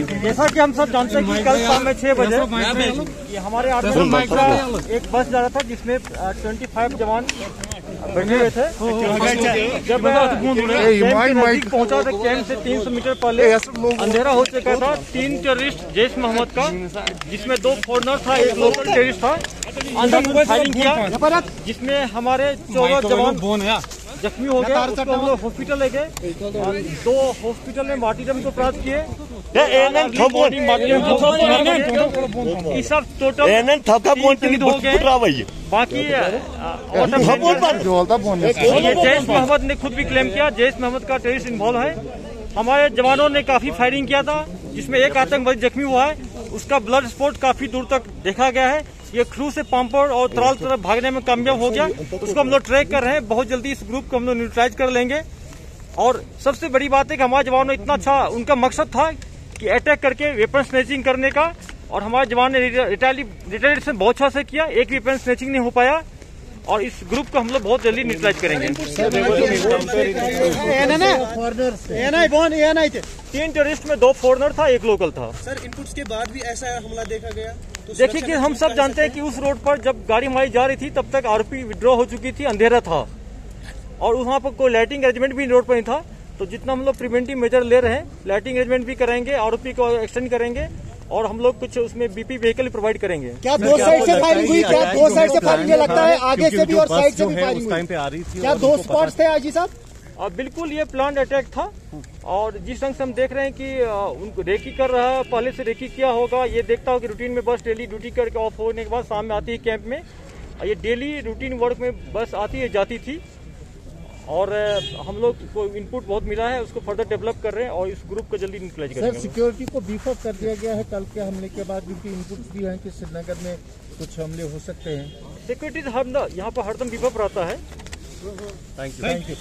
जैसा कि हम सब जानते हैं कि कल शाम में 6 बजे ये हमारे आर्मी का एक बस जा रहा था जिसमें 25 जवान बैठे हुए थे। जब नजदीक पहुंचा था कैंप से 300 मीटर पहले अंधेरा हो चुका था। 3 टेररिस्ट जैश मोहम्मद का, जिसमें 2 फॉरनर था, एक लोकल टेररिस्ट था, अंदर फायरिंग किया जिसमें हमारे 14 जवान जख्मी हो गए। उसको हम लोग हॉस्पिटल ले गए। 2 हॉस्पिटल में मार्टीरियम को प्राप्त किए। सब टोटल हो गए। बाकी जैश मोहम्मद ने खुद भी क्लेम किया जैश मोहम्मद का टेररिस्ट इन्वॉल्व है। हमारे जवानों ने काफी फायरिंग किया था जिसमें एक आतंकवादी जख्मी हुआ है। उसका ब्लड स्पॉट काफी दूर तक देखा गया है। ये क्रू से पाम्पर और त्राल तरफ भागने में कामयाब हो गया। उसको हम लोग ट्रैक कर रहे हैं। बहुत जल्दी इस ग्रुप को हम लोग न्यूट्रलाइज कर लेंगे। और सबसे बड़ी बात है कि हमारे जवानों ने इतना अच्छा, उनका मकसद था कि अटैक करके वेपन स्नैचिंग करने का, और हमारे जवान ने रिटेलिएशन बहुत अच्छा से किया। एक वेपन स्नैचिंग नहीं हो पाया और इस ग्रुप को हम लोग बहुत जल्दी न्यूट्रलाइज करेंगे। 3 टेररिस्ट में 2 फॉरनर था, एक लोकल था। सर, इनपुट्स के बाद भी ऐसा हमला देखा गया तो देखिए कि हम सब जानते हैं कि उस रोड पर जब गाड़ी हमारी जा रही थी तब तक आरोपी विड्रॉ हो चुकी थी, अंधेरा था और वहाँ पर कोई लाइटिंग अरेंजमेंट भी रोड पर नहीं था। तो जितना हम लोग प्रिवेंटिव मेजर ले रहे हैं, लाइटिंग अरेंजमेंट भी करेंगे, आरोपी को एक्सटेंड करेंगे और हम लोग कुछ उसमें बीपी व्हीकल प्रोवाइड करेंगे। क्या 2 साइड से फायरिंग हुई? क्या 2 साइड से फायरिंग लगता है? आगे से भी और साइड से भी फायरिंग हुई? क्या 2 स्पॉट्स थे आजी साहब? बिल्कुल, ये प्लान अटैक था और जिस ढंग से हम देख रहे हैं कि उनको रेकी कर रहा है, पहले से रेकी किया होगा। ये देखता हो कि रूटीन में बस डेली ड्यूटी करके ऑफ होने के बाद शाम में आती है कैंप में। ये डेली रूटीन वर्क में बस आती है जाती थी और हम लोग को इनपुट बहुत मिला है, उसको फर्दर डेवलप कर रहे हैं और इस ग्रुप को जल्दी न्यूट्रलाइज करेंगे। सर, सिक्योरिटी को बीफ अप कर दिया गया है कल के हमले के बाद, क्योंकि इनपुट्स भी हैं कि श्रीनगर में कुछ हमले हो सकते हैं। सिक्योरिटी यहाँ पर हरदम बीफ अप रहता है। Thank you.